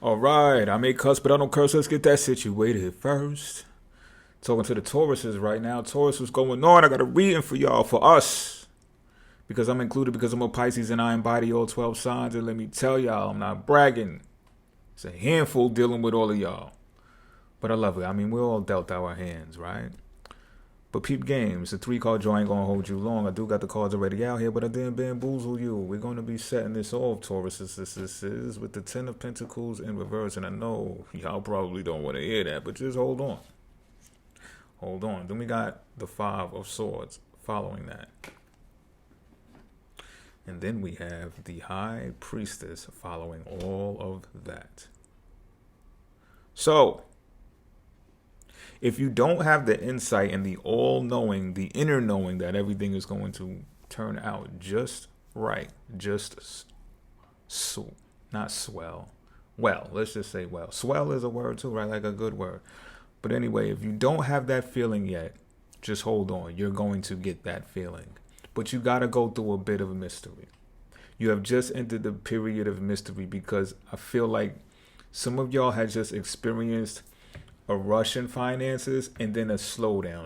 All right, I may cuss, but I don't curse. Let's get that situated first. Talking to the Tauruses right now. Taurus, what's going on? I got a reading for y'all, for us. Because I'm included, because I'm a Pisces and I embody all 12 signs. And let me tell y'all, I'm not bragging. It's a handful dealing with all of y'all. But I love it. I mean, we're all dealt our hands, right? But peep games, the 3-card draw ain't gonna hold you long. I do got the cards already out here, but I didn't bamboozle you. We're gonna be setting this off, Taurus. This is with the 10 of Pentacles in reverse. And I know y'all probably don't want to hear that, but just hold on. Hold on. Then we got the 5 of Swords following that. And then we have the High Priestess following all of that. So, if you don't have the insight and the all-knowing, the inner knowing that everything is going to turn out just right, not swell. Well, let's just say well. Swell is a word too, right? Like a good word. But anyway, if you don't have that feeling yet, just hold on. You're going to get that feeling. But you got to go through a bit of a mystery. You have just entered the period of mystery because I feel like some of y'all had just experienced a rush in finances and then a slowdown.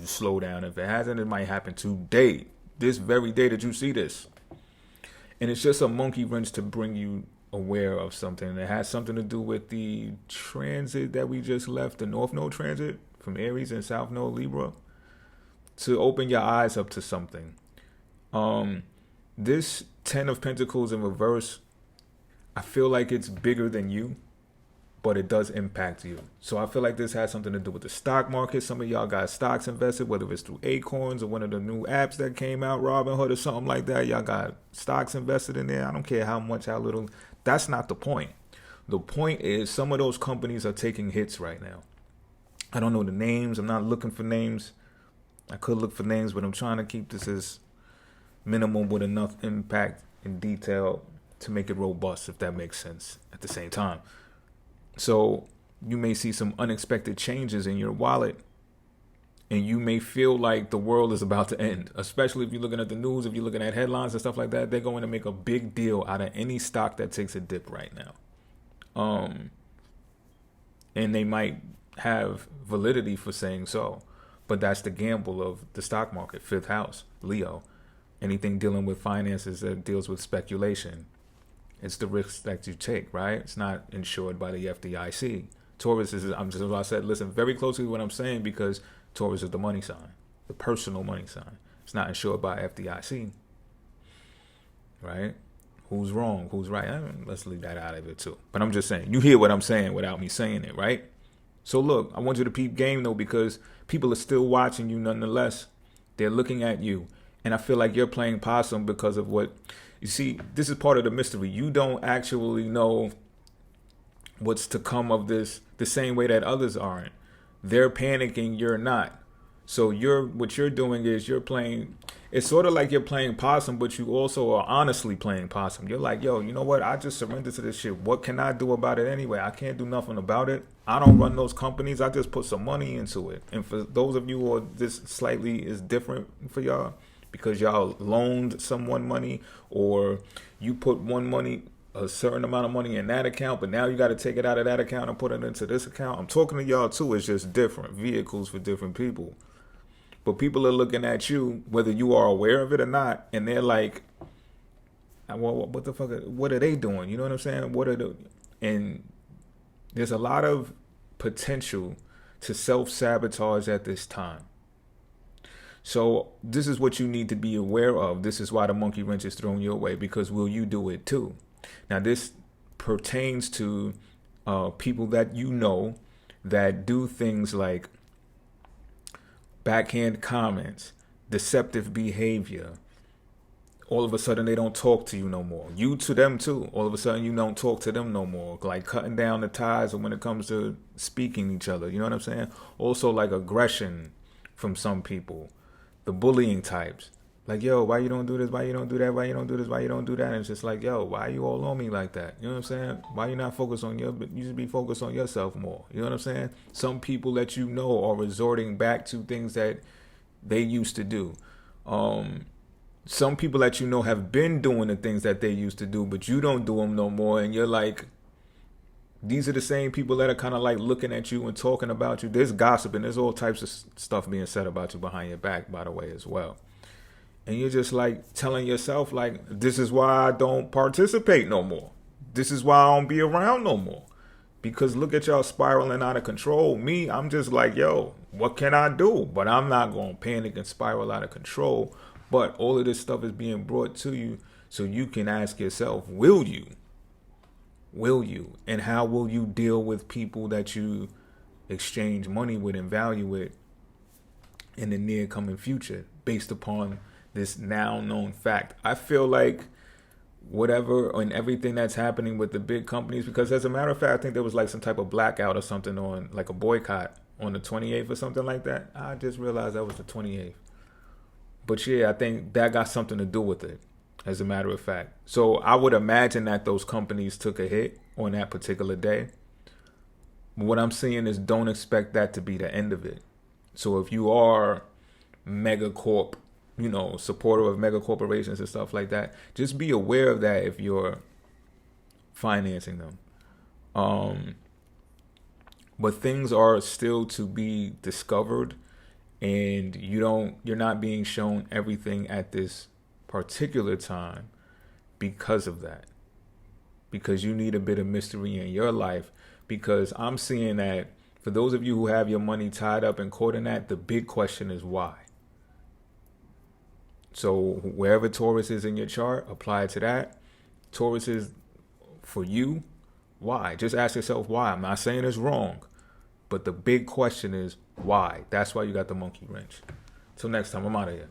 Slowdown. If it hasn't, it might happen today. This very day that you see this. And it's just a monkey wrench to bring you aware of something. It has something to do with the transit that we just left, the North Node transit from Aries and South Node Libra, to open your eyes up to something. This 10 of Pentacles in reverse, I feel like it's bigger than you, but it does impact you. So I feel like this has something to do with the stock market. Some of y'all got stocks invested, whether it's through Acorns or one of the new apps that came out, Robinhood or something like that. Y'all got stocks invested in there. I don't care how much, how little. That's not the point. The point is some of those companies are taking hits right now. I don't know the names. I'm not looking for names. I could look for names, but I'm trying to keep this as minimum with enough impact and detail to make it robust, if that makes sense at the same time. So you may see some unexpected changes in your wallet, and you may feel like the world is about to end, especially if you're looking at the news, if you're looking at headlines and stuff like that. They're going to make a big deal out of any stock that takes a dip right now. And they might have validity for saying so, but that's the gamble of the stock market. 5th house, Leo. Anything dealing with finances that deals with speculation. It's the risk that you take, right? It's not insured by the FDIC. Taurus is, I said, listen very closely to what I'm saying, because Taurus is the money sign, the personal money sign. It's not insured by FDIC, right? Who's wrong? Who's right? Let's leave that out of it too. But I'm just saying, you hear what I'm saying without me saying it, right? So look, I want you to peep game though, because people are still watching you nonetheless. They're looking at you. And I feel like you're playing possum because of what, you see, this is part of the mystery. You don't actually know what's to come of this the same way that others aren't. They're panicking, you're not. So what you're doing is you're playing, it's sort of like you're playing possum, but you also are honestly playing possum. You're like, yo, you know what? I just surrendered to this shit. What can I do about it anyway? I can't do nothing about it. I don't run those companies. I just put some money into it. And for those of you who are this slightly is different for y'all, because y'all loaned someone money, or you put a certain amount of money in that account, but now you got to take it out of that account and put it into this account. I'm talking to y'all too. It's just different vehicles for different people. But people are looking at you, whether you are aware of it or not, and they're like, well, what the fuck? What are they doing? You know what I'm saying? And there's a lot of potential to self-sabotage at this time. So this is what you need to be aware of. This is why the monkey wrench is thrown your way, because will you do it too? Now, this pertains to people that you know that do things like backhand comments, deceptive behavior. All of a sudden, they don't talk to you no more. You to them too. All of a sudden, you don't talk to them no more. Like cutting down the ties when it comes to speaking each other. You know what I'm saying? Also, like aggression from some people. The bullying types, like, yo, why you don't do this? Why you don't do that? Why you don't do this? Why you don't do that? And it's just like, yo, why you all on me like that? You know what I'm saying? Why you not focused on you should be focused on yourself more. You know what I'm saying? Some people that you know are resorting back to things that they used to do. Some people that you know have been doing the things that they used to do, but you don't do them no more. And you're like, These are the same people that are kind of like looking at you and talking about you. There's gossip and there's all types of stuff being said about you behind your back, by the way, as well. And you're just like telling yourself, like, this is why I don't participate no more. This is why I don't be around no more. Because look at y'all spiraling out of control. Me, I'm just like, yo, what can I do? But I'm not going to panic and spiral out of control. But all of this stuff is being brought to you so you can ask yourself, will you? Will you? And how will you deal with people that you exchange money with and value with in the near coming future based upon this now known fact? I feel like whatever and everything that's happening with the big companies, because as a matter of fact, I think there was like some type of blackout or something on like a boycott on the 28th or something like that. I just realized that was the 28th. But yeah, I think that got something to do with it, as a matter of fact. So I would imagine that those companies took a hit on that particular day. But what I'm seeing is don't expect that to be the end of it. So if you are megacorp, supporter of mega corporations and stuff like that, just be aware of that if you're financing them. But things are still to be discovered, and you're not being shown everything at this particular time because of that. Because you need a bit of mystery in your life. Because I'm seeing that for those of you who have your money tied up and caught in that, the big question is why. So wherever Taurus is in your chart, apply it to that. Taurus is for you. Why? Just ask yourself why. I'm not saying it's wrong, but the big question is why. That's why you got the monkey wrench. Till next time, I'm out of here.